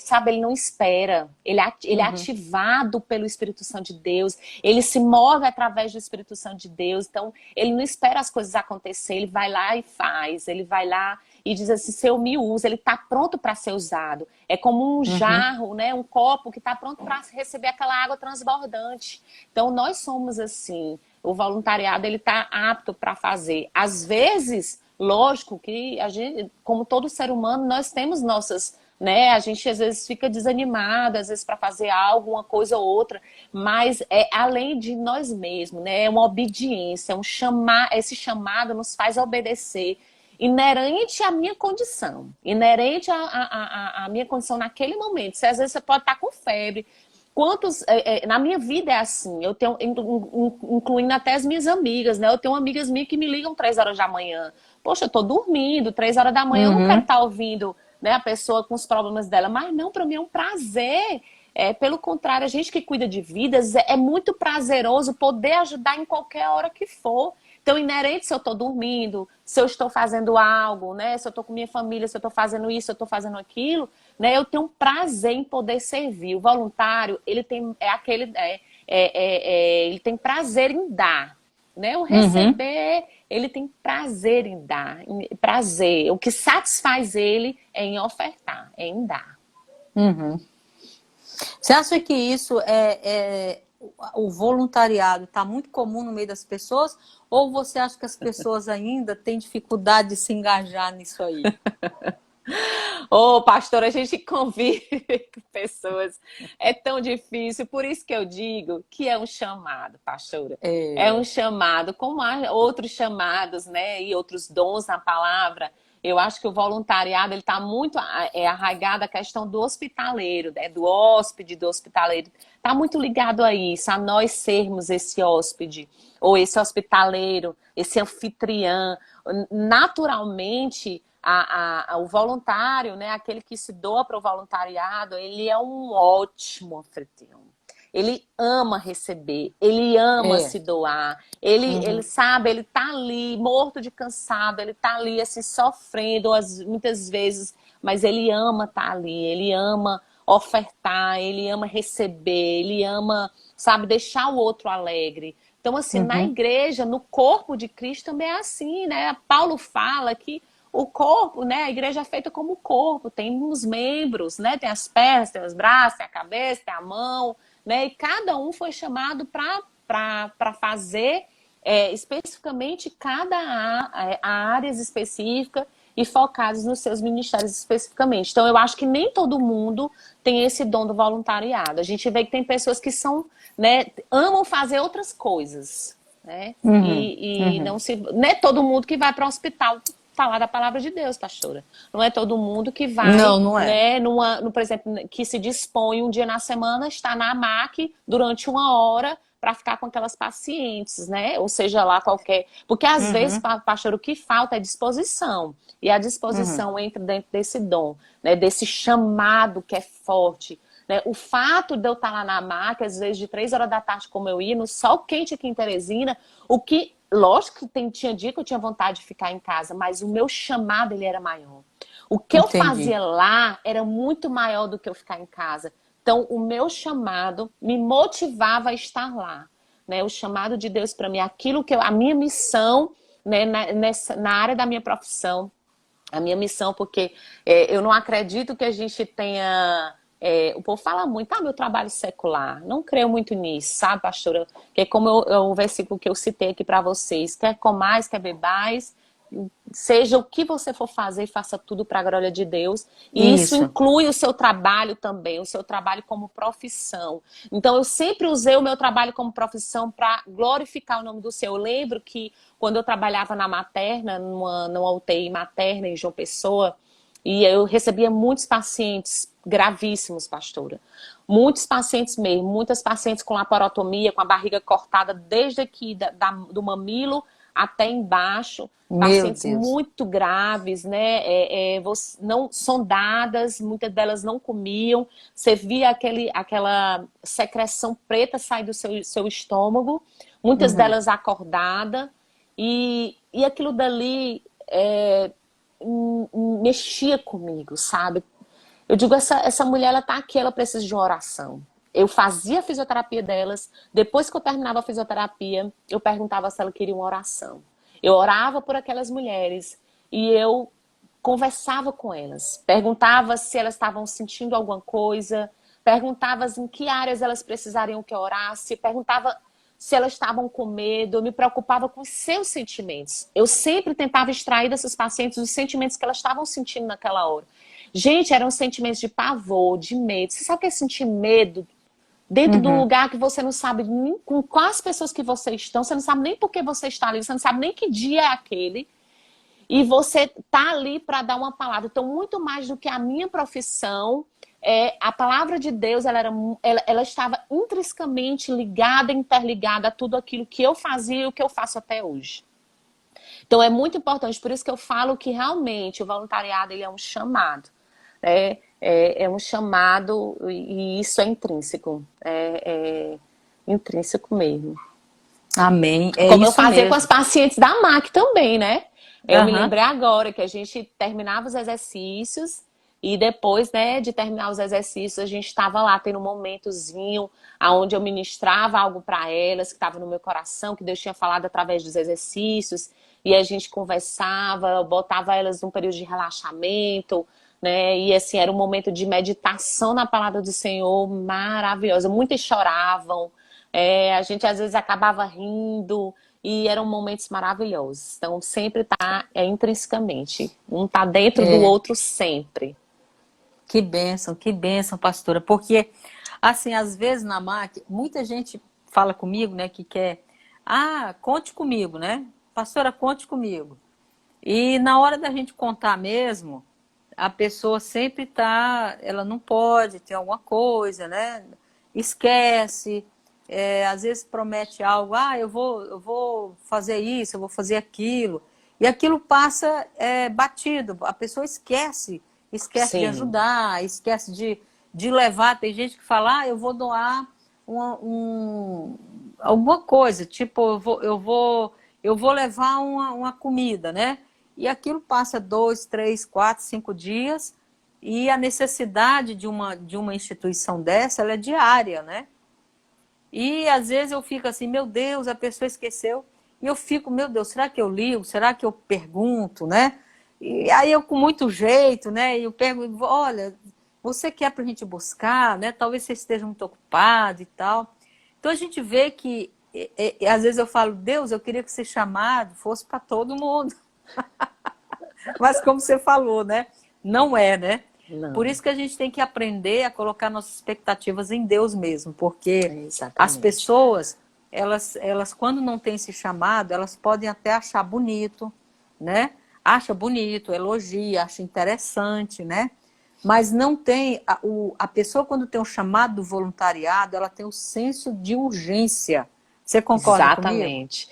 sabe, ele não espera. Ele é Uhum, ativado pelo Espírito Santo de Deus. Ele se move através do Espírito Santo de Deus. Então, ele não espera as coisas acontecer. Ele vai lá e faz. Ele vai lá e diz assim, se eu me uso, ele está pronto para ser usado. É como um uhum, jarro, né? Um copo que está pronto para receber aquela água transbordante. Então, nós somos assim. O voluntariado, ele está apto para fazer. Às vezes, lógico que a gente, como todo ser humano, nós temos nossas, né? A gente às vezes fica desanimado, às vezes para fazer algo, uma coisa ou outra, mas é além de nós mesmos, né? É uma obediência, esse chamado nos faz obedecer, inerente à minha condição, inerente à minha condição naquele momento. Se às vezes você pode estar com febre. Na minha vida é assim, eu tenho, incluindo até as minhas amigas, né? Eu tenho amigas minhas que me ligam 3 horas da manhã. Poxa, eu tô dormindo, 3 horas da manhã, eu não quero uhum, estar ouvindo, né, a pessoa com os problemas dela. Mas não, para mim é um prazer. Pelo contrário, a gente que cuida de vidas, é muito prazeroso poder ajudar em qualquer hora que for. Então, inerente se eu estou dormindo, se eu estou fazendo algo, né? Se eu estou com minha família, se eu estou fazendo isso, se eu estou fazendo aquilo, né? Eu tenho um prazer em poder servir. O voluntário, ele tem, ele tem prazer em dar, né? O Uhum, receber, ele tem prazer em dar, prazer. O que satisfaz ele é em ofertar, é em dar. uhum. Você acha que isso o voluntariado está muito comum no meio das pessoas? Ou você acha que as pessoas ainda têm dificuldade de se engajar nisso aí? Ô, pastor, a gente convive com pessoas. É tão difícil. Por isso que eu digo que é um chamado, pastora. É um É, chamado, como há outros chamados, né? E outros dons na palavra. Eu acho que o voluntariado ele está muito arraigado à questão do hospitaleiro, né? Do hóspede, do hospitaleiro. Está muito ligado a isso, a nós sermos esse hóspede, ou esse hospitaleiro, esse anfitriã. Naturalmente, o voluntário, né, aquele que se doa para o voluntariado, ele é um ótimo anfitrião. Ele ama receber, ele ama é. se doar, ele Uhum, sabe, ele tá ali morto de cansado, ele tá ali assim sofrendo muitas vezes, mas ele ama estar ali, ele ama ofertar, ele ama receber, ele ama, sabe, deixar o outro alegre. Então, assim, na uhum. igreja, no corpo de Cristo também é assim, né? Paulo fala que o corpo, né? A igreja é feita como corpo, tem os membros, né? Tem as pernas, tem os braços, tem a cabeça, tem a mão, né? E cada um foi chamado para fazer especificamente a áreas específicas e focados nos seus ministérios especificamente. Então, eu acho que nem todo mundo tem esse dom do voluntariado. A gente vê que tem pessoas que são, né, amam fazer outras coisas, né? Uhum, E uhum. não é todo mundo que vai para o hospital falar da palavra de Deus, pastora. Não é todo mundo que vai, Não, não é. né, por exemplo, que se dispõe um dia na semana, está na AMAC durante 1 hora para ficar com aquelas pacientes, né? Ou seja lá qualquer. Porque às vezes, Uhum, pastor, o que falta é disposição. E a uhum. disposição entra dentro desse dom, né? Desse chamado que é forte. Né? O fato de eu estar lá na maca, às vezes de 3 horas da tarde, como eu ia, no sol quente aqui em Teresina, o que, lógico que tinha dia que eu tinha vontade de ficar em casa, mas o meu chamado ele era maior. O que eu Entendi. fazia lá era muito maior do que eu ficar em casa. Então, o meu chamado me motivava a estar lá. Né? O chamado de Deus para mim, aquilo que a minha missão, né, na área da minha profissão, a minha missão, porque eu não acredito que a gente tenha. O povo fala muito, meu trabalho secular. Não creio muito nisso, sabe, pastora? Que é como o versículo que eu citei aqui para vocês: quer comais, quer bebais, seja o que você for fazer, faça tudo para a glória de Deus. E isso Isso. inclui o seu trabalho também, o seu trabalho como profissão. Então, eu sempre usei o meu trabalho como profissão para glorificar o nome do Senhor. Eu lembro que quando eu trabalhava na materna, numa UTI materna em João Pessoa, e eu recebia muitos pacientes gravíssimos, pastora. Muitos pacientes mesmo, muitas pacientes com laparotomia, com a barriga cortada desde aqui do mamilo até embaixo, Meu pacientes Deus. muito graves, né? Não sondadas, muitas delas não comiam. Você via aquela secreção preta sair do seu estômago, muitas Uhum. delas acordadas, e aquilo dali mexia comigo, sabe? Eu digo, essa mulher, ela tá aqui, ela precisa de uma oração. Eu fazia a fisioterapia delas, depois que eu terminava a fisioterapia, eu perguntava se ela queria uma oração. Eu orava por aquelas mulheres e eu conversava com elas, perguntava se elas estavam sentindo alguma coisa, perguntava em que áreas elas precisariam que eu orasse, perguntava se elas estavam com medo, eu me preocupava com os seus sentimentos. Eu sempre tentava extrair dessas pacientes os sentimentos que elas estavam sentindo naquela hora. Gente, eram sentimentos de pavor, de medo. Você sabe o que é sentir medo dentro de um Uhum. lugar que você não sabe nem com quais pessoas que você estão, você não sabe nem por que você está ali, você não sabe nem que dia é aquele, e você tá ali para dar uma palavra. Então, muito mais do que a minha profissão, a palavra de Deus, ela estava intrinsecamente ligada, interligada a tudo aquilo que eu fazia e o que eu faço até hoje. Então, é muito importante, por isso que eu falo que realmente o voluntariado ele é um chamado. É um chamado e isso é intrínseco. É intrínseco mesmo. Amém. É Como eu isso fazia com as mesmo. pacientes da MAC também, né? Eu me Aham. lembrei agora que a gente terminava os exercícios e depois, né, de terminar os exercícios, a gente estava lá tendo um momentozinho onde eu ministrava algo para elas que estava no meu coração, que Deus tinha falado através dos exercícios, e a gente conversava, eu botava elas num período de relaxamento, né? E assim, era um momento de meditação na palavra do Senhor maravilhosa. Muitas choravam, a gente às vezes acabava rindo e eram momentos maravilhosos. Então sempre tá intrinsecamente, um tá dentro do É. outro sempre. Que bênção, pastora. Porque, assim, às vezes na máquina, muita gente fala comigo, né, que quer, conte comigo, né? Pastora, conte comigo. E na hora da gente contar mesmo, a pessoa sempre tá, ela não pode, tem alguma coisa, né? Esquece, às vezes promete algo, eu vou fazer isso, eu vou fazer aquilo. E aquilo passa batido, a pessoa esquece de Sim, ajudar, esquece de levar. Tem gente que fala, eu vou doar alguma coisa, tipo, eu vou levar uma comida, né? E aquilo passa 2, 3, 4, 5 dias e a necessidade de uma instituição dessa, ela é diária, né? E às vezes eu fico assim, meu Deus, a pessoa esqueceu. E eu fico, meu Deus, será que eu ligo? Será que eu pergunto, né? E aí eu com muito jeito, né? Eu pergunto, olha, você quer para a gente buscar, né? Talvez você esteja muito ocupado e tal. Então a gente vê que, às vezes eu falo, Deus, eu queria que esse chamado fosse para todo mundo. Mas como você falou, né? Não é, né? Por não, isso que a gente tem que aprender a colocar nossas expectativas em Deus mesmo, porque as exatamente. pessoas, elas quando não tem esse chamado, elas podem até achar bonito, né? Acha bonito, elogia, acha interessante, né? Mas não tem, a pessoa quando tem um chamado do voluntariado, ela tem o senso de urgência. Você concorda comigo? Exatamente.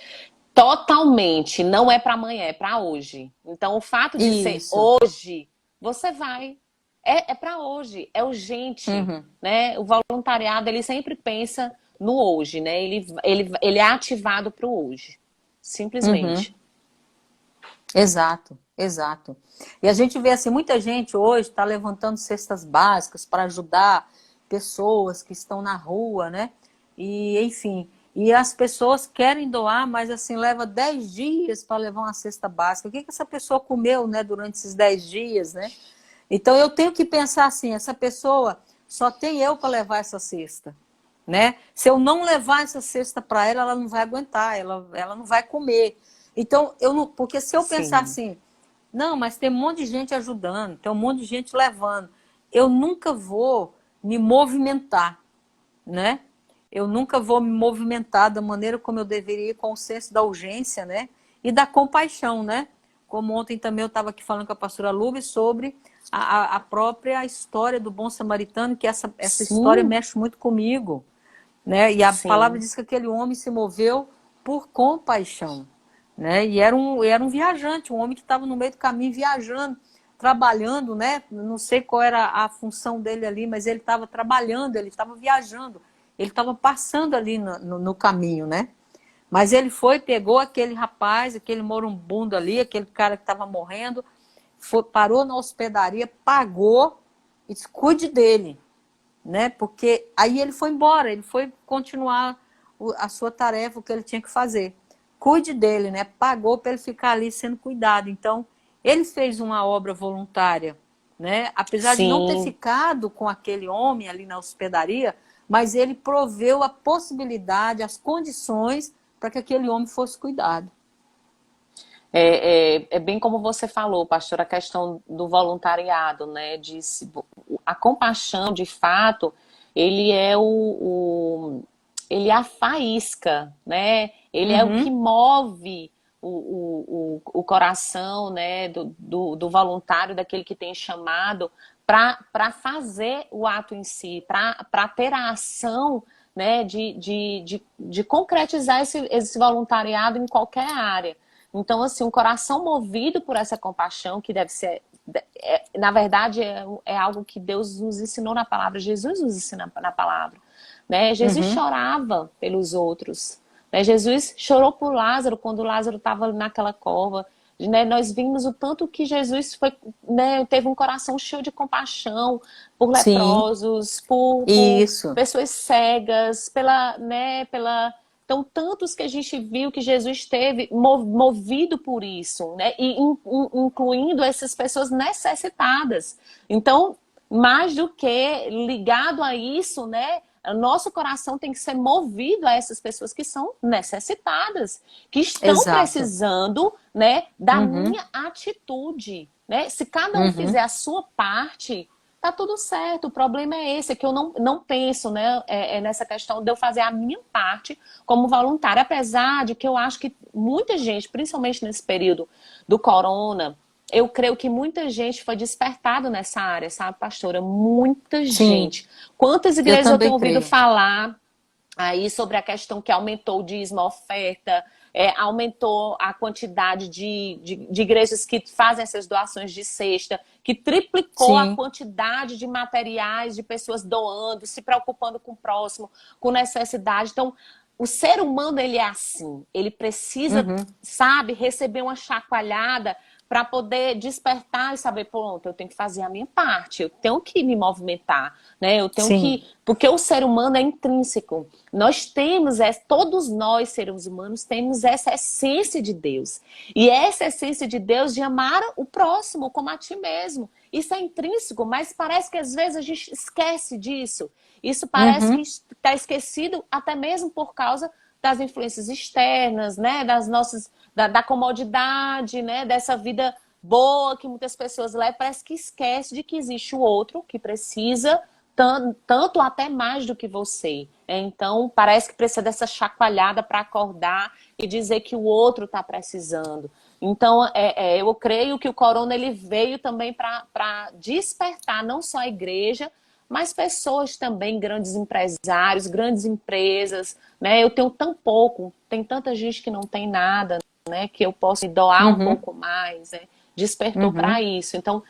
Totalmente. Não é para amanhã, é para hoje. Então, o fato de ser Isso. hoje, você vai. É para hoje, é urgente, Uhum, né? O voluntariado, ele sempre pensa no hoje, né? Ele é ativado para o hoje. uhum. Simplesmente. Exato, exato. E a gente vê assim, muita gente hoje está levantando cestas básicas para ajudar pessoas que estão na rua, né? E, enfim, e as pessoas querem doar, mas assim, leva 10 dias para levar uma cesta básica. O que que essa pessoa comeu, né, durante esses 10 dias, né? Então eu tenho que pensar assim, essa pessoa só tem eu para levar essa cesta, né? Se eu não levar essa cesta para ela, ela não vai aguentar, ela não vai comer. Então, eu não, porque se eu pensar Sim. assim, não, mas tem um monte de gente ajudando, tem um monte de gente levando, eu nunca vou me movimentar, né? Eu nunca vou me movimentar da maneira como eu deveria, com o senso da urgência, né? E da compaixão, né? Como ontem também eu estava aqui falando com a pastora Lube sobre a própria história do bom samaritano, que essa história Sim, mexe muito comigo, né? E a palavra sim. diz que aquele homem se moveu por compaixão, né? E era um viajante, um homem que estava no meio do caminho viajando, trabalhando, né? Não sei qual era a função dele ali, mas ele estava trabalhando, ele estava viajando, ele estava passando ali no caminho, né? Mas ele foi, pegou aquele rapaz, aquele moribundo ali, aquele cara que estava morrendo, parou na hospedaria, pagou e disse, cuide dele, né? Porque aí ele foi embora, ele foi continuar a sua tarefa, o que ele tinha que fazer. Cuide dele, né? Pagou para ele ficar ali sendo cuidado. Então, ele fez uma obra voluntária, né? Apesar de não ter Sim. ficado com aquele homem ali na hospedaria, mas ele proveu a possibilidade, as condições para que aquele homem fosse cuidado. É bem como você falou, pastor, a questão do voluntariado, né? A compaixão, de fato, ele é ele é a faísca, né? Ele é o que Uhum, move o coração, né? Do voluntário, daquele que tem chamado, para fazer o ato em si, para ter a ação, né? De concretizar esse voluntariado em qualquer área. Então, assim, um coração movido por essa compaixão, que deve ser, na verdade, é algo que Deus nos ensinou na palavra, Jesus nos ensina na palavra, né? Jesus uhum, chorava pelos outros, né? Jesus chorou por Lázaro quando Lázaro estava naquela cova. Né? Nós vimos o tanto que Jesus foi, né, teve um coração cheio de compaixão por Sim, leprosos, por isso. pessoas cegas, pela... Então, tantos que a gente viu que Jesus teve movido por isso, né? E incluindo essas pessoas necessitadas. Então, mais do que ligado a isso, né? Nosso coração tem que ser movido a essas pessoas que são necessitadas, que estão Exato. precisando, né, da Uhum, minha atitude, né? Se cada um uhum. fizer a sua parte, tá tudo certo. O problema é esse, é que eu não penso, né, nessa questão de eu fazer a minha parte como voluntária, apesar de que eu acho que muita gente, principalmente nesse período do corona, eu creio que muita gente foi despertada nessa área, sabe, pastora? Muita Sim, gente. Quantas eu igrejas eu também tenho ouvido creio. falar aí sobre a questão que aumentou o dízimo, a oferta, aumentou a quantidade de igrejas que fazem essas doações de cesta, que triplicou a Sim, quantidade de materiais, de pessoas doando, se preocupando com o próximo, com necessidade. Então, o ser humano, ele é assim, ele precisa, uhum, sabe, receber uma chacoalhada para poder despertar e saber, pronto, eu tenho que fazer a minha parte, eu tenho que me movimentar, né? Eu tenho sim, que, porque o ser humano é intrínseco. Nós temos, todos nós seres humanos temos essa essência de Deus. E essa essência de Deus de amar o próximo como a ti mesmo. Isso é intrínseco, mas parece que às vezes a gente esquece disso. Isso parece que uhum, está esquecido até mesmo por causa das influências externas, né? Das nossas, da comodidade, né? Dessa vida boa que muitas pessoas levam, parece que esquece de que existe o outro que precisa tanto até mais do que você. Então, parece que precisa dessa chacoalhada para acordar e dizer que o outro está precisando. Então, eu creio que o corona ele veio também para despertar não só a igreja, mas pessoas também, grandes empresários, grandes empresas, né? Eu tenho tão pouco, tem tanta gente que não tem nada, né? Que eu posso me doar um uhum, pouco mais, né? Despertou para uhum. isso. Então,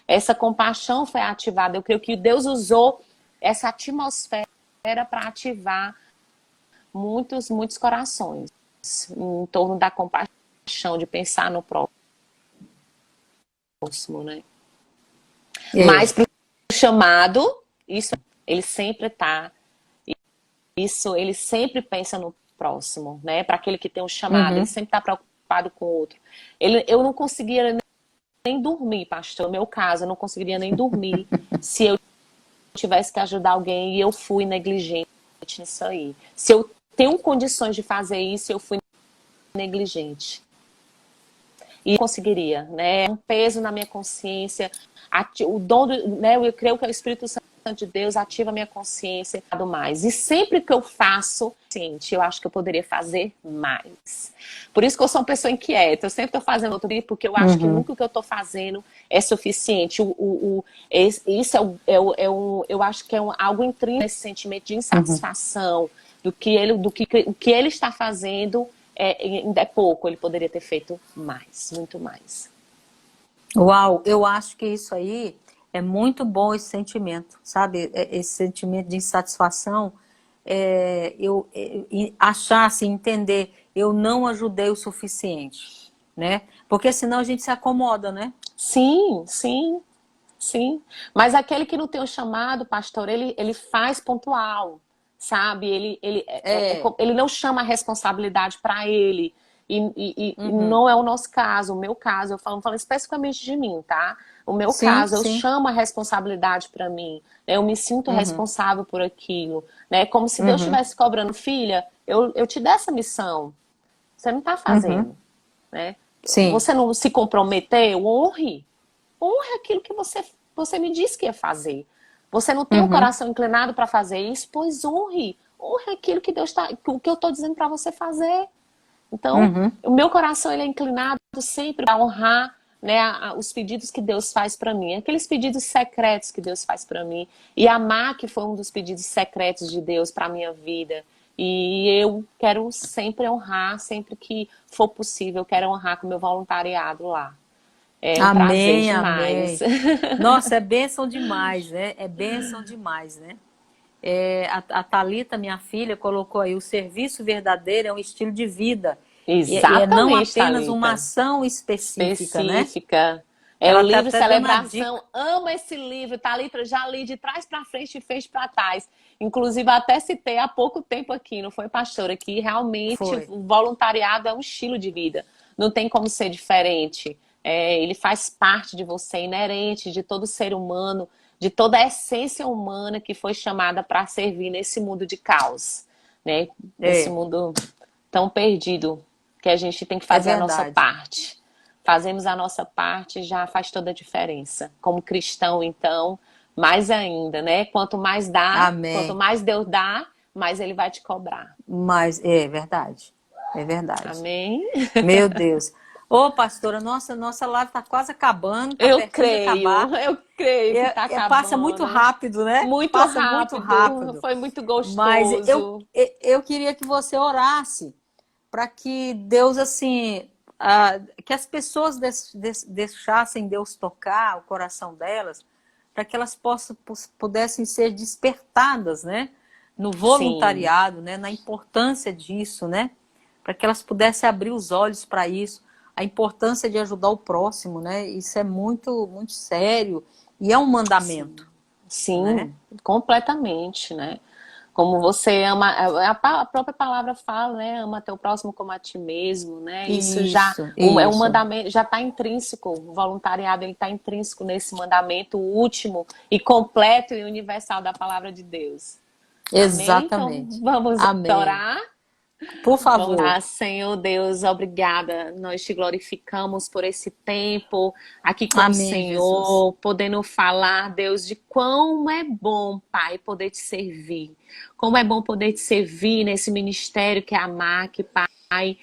essa compaixão foi ativada. Eu creio que Deus usou essa atmosfera para ativar muitos corações em torno da compaixão, de pensar no próximo, né? Mas É. para o chamado, isso ele sempre está. Isso, ele sempre pensa no próximo, né? Para aquele que tem um chamado, ele Uhum. sempre está preocupado com o outro. Eu não conseguia nem dormir, pastor. No meu caso, eu não conseguiria nem dormir se eu tivesse que ajudar alguém e eu fui negligente nisso aí. Se eu tenho condições de fazer isso, eu fui negligente. E conseguiria, né? É um peso na minha consciência. O dom, né? Eu creio que é o Espírito Santo de Deus ativa a minha consciência do mais. E sempre que eu faço, gente, eu acho que eu poderia fazer mais. Por isso que eu sou uma pessoa inquieta. Eu sempre estou fazendo outro dia, porque eu acho que Uhum. nunca o que eu estou fazendo é suficiente. Isso eu acho que é algo intrínseco, esse sentimento de Uhum. insatisfação o que ele está fazendo ainda é pouco. Ele poderia ter feito mais, muito mais. Uau, eu acho que isso aí é muito bom esse sentimento, sabe? Esse sentimento de insatisfação, achar assim, entender, eu não ajudei o suficiente, né? Porque senão a gente se acomoda, né? Sim, sim, sim. Mas aquele que não tem o chamado, pastor, ele faz pontual, sabe? É. Ele não chama a responsabilidade para ele. E Uhum. não é o nosso caso, o meu caso, eu falo especificamente de mim, tá? O meu Sim, caso, eu sim. chamo a responsabilidade para mim, né? Eu me sinto Uhum. responsável por aquilo, né? Como se Deus Uhum. estivesse cobrando, filha, eu te dei essa missão, você não está Uhum. fazendo, né? Sim. Você não se comprometeu, honre aquilo que você me disse que ia fazer. Você não tem o Uhum. coração inclinado para fazer isso, pois honre aquilo que Deus o que eu estou dizendo para você fazer. Então, Uhum. o meu coração ele é inclinado sempre para honrar, né, os pedidos que Deus faz para mim, aqueles pedidos secretos que Deus faz para mim, e amar que foi um dos pedidos secretos de Deus para minha vida. E eu quero sempre honrar, sempre que for possível, eu quero honrar com o meu voluntariado lá. É um prazer Amém, demais. amém. Nossa, é bênção demais, né? É bênção demais, né? A Thalita, minha filha, colocou aí: o serviço verdadeiro é um estilo de vida. E é não Exatamente, apenas uma Thalita. ação específica, né? Específica. É o Ela tá livro até dando a dica. Celebração. Amo esse livro, Thalita. Já li de trás para frente e fez para trás. Inclusive, até citei há pouco tempo aqui, não foi, pastora? Que realmente Foi. o voluntariado é um estilo de vida. Não tem como ser diferente. Ele faz parte de você, inerente de todo ser humano, de toda a essência humana que foi chamada para servir nesse mundo de caos, né? Nesse É, mundo tão perdido, que a gente tem que é fazer a nossa verdade. parte. Fazemos a nossa parte, já faz toda a diferença. Como cristão, então, mais ainda, né? Quanto Amém. mais Deus dá, mais Ele vai te cobrar. Mas é verdade. É verdade. Amém? Meu Deus. Ô, pastora, nossa live está quase acabando, está pertinho de acabar. Eu creio que tá Passa muito acabando. rápido, né? Muito Passa muito rápido, rápido. foi muito Mas gostoso. eu queria que você orasse para que Deus, assim, que as pessoas deixassem Deus tocar o coração delas, para que elas pudessem ser despertadas, né? No Sim, voluntariado, né? Na importância disso, né? Para que elas pudessem abrir os olhos para isso, a importância de ajudar o próximo, né? Isso é muito, muito sério e é um sim, mandamento, né? sim, completamente, né? Como você ama, a própria palavra fala, né? Ama teu próximo como a ti mesmo, né? Isso já Isso, é um isso. mandamento, já está intrínseco. O voluntariado ele está intrínseco nesse mandamento último e completo e universal da palavra de Deus. Amém? Então Exatamente. vamos Amém. orar. Por Vamos favor. lá, Senhor Deus, obrigada. Nós te glorificamos por esse tempo aqui com o Amém, Jesus. Senhor, podendo falar, Deus, de como é bom, Pai, poder te servir. Como é bom poder te servir nesse ministério que é a MAC, Pai.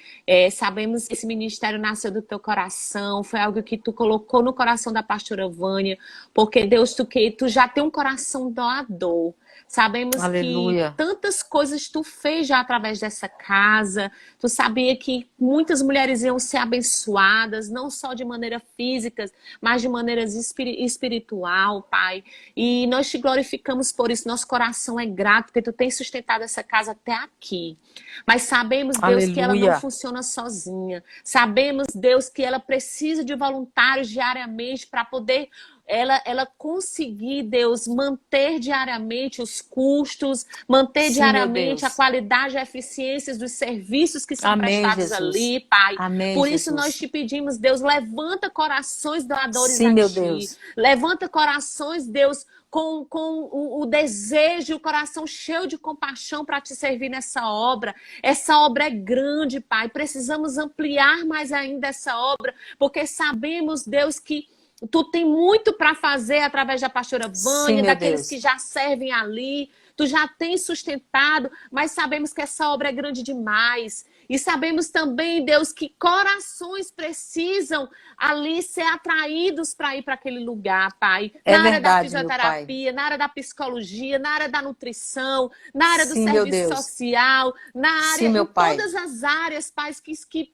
Sabemos que esse ministério nasceu do teu coração, foi algo que tu colocou no coração da pastora Vânia, porque, Deus, tu já tem um coração doador. Sabemos que Aleluia. tantas coisas tu fez já através dessa casa. Tu sabia que muitas mulheres iam ser abençoadas, não só de maneira física, mas de maneira espiritual, Pai. E nós te glorificamos por isso. Nosso coração é grato, porque tu tens sustentado essa casa até aqui. Mas sabemos, Deus, que ela não Aleluia. funciona sozinha. Sabemos, Deus, que ela precisa de voluntários diariamente para poder ela conseguir, Deus, manter diariamente os custos, manter Sim, meu diariamente a Deus. qualidade e a eficiência dos serviços que são Amém, prestados Jesus. ali, Pai. Amém, Por isso nós Jesus. te pedimos, Deus, levanta corações doadores Sim, a meu Ti. Deus. Levanta corações, Deus, com o desejo, o coração cheio de compaixão para te servir nessa obra. Essa obra é grande, Pai. Precisamos ampliar mais ainda essa obra, porque sabemos, Deus, que tu tem muito para fazer através da pastora Sim, Vânia, meu daqueles que Deus. já servem ali. Tu já tens sustentado, mas sabemos que essa obra é grande demais. E sabemos também, Deus, que corações precisam ali ser atraídos para ir para aquele lugar, Pai. É Na área da verdade, meu Pai. fisioterapia, na área da psicologia, na área da nutrição, na área do Sim, meu serviço Deus. social, na Sim, área, em meu Pai. todas as áreas, Pai,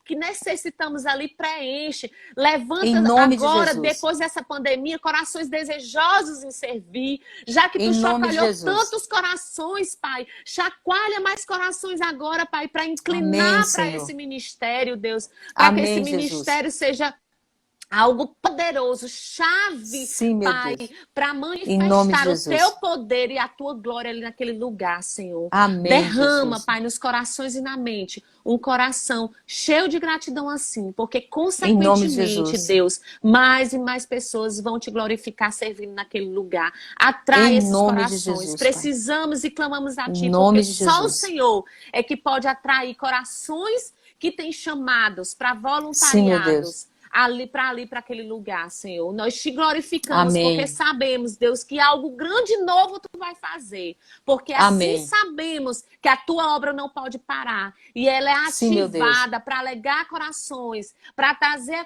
que necessitamos ali, preenche. Em Levanta nome de agora, Jesus. depois dessa pandemia, corações desejosos em servir, já que Em tu nome de chacoalhou Jesus. tantos corações, Pai. Chacoalha mais corações agora, Pai, para Amém, inclinar para esse Senhor. ministério, Deus, para que esse Amém, Jesus. ministério seja algo poderoso, chave, Sim, meu Pai, Deus. para Em nome de manifestar o teu Jesus. poder e a tua glória ali naquele lugar, Senhor. Amém, Derrama, Jesus. Pai, nos corações e na mente um coração cheio de gratidão assim, porque Em nome de consequentemente, Jesus. Deus, mais e mais pessoas vão te glorificar servindo naquele lugar. Atrai Em esses nome de corações. Jesus, Pai. Precisamos e clamamos a Em Ti, porque nome de só o Jesus. Senhor é que pode atrair corações que têm chamados para Sim, meu Deus. voluntariados para aquele lugar, Senhor. Nós te glorificamos porque Amém. sabemos, Deus, que algo grande e novo tu vai fazer. Porque assim Amém. sabemos que a tua obra não pode parar. E ela é Sim, meu Deus. ativada para alegar corações, para trazer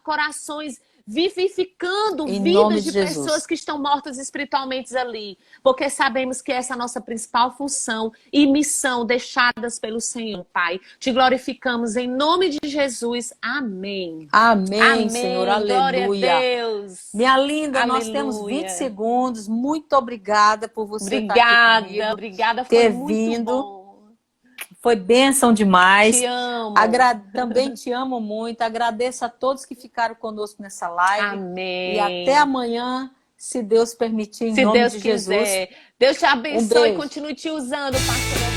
corações vivificando Em vidas nome de de Jesus. pessoas que estão mortas espiritualmente ali, porque sabemos que essa é a nossa principal função e missão deixadas pelo Senhor, Pai. Te glorificamos em nome de Jesus. Amém. Amém, Senhor. Amém. Glória a Aleluia. Deus. Minha linda, nós temos 20 Aleluia. segundos. Muito obrigada por você estar aqui Obrigada, comigo, obrigada, foi ter muito vindo. bom. Foi bênção demais. Te amo. Também te amo muito. Agradeço a todos que ficaram conosco nessa live. Amém. E até amanhã, se Deus permitir, em Se nome Deus de quiser. Jesus. Deus te abençoe e beijo. continue te usando, pastor.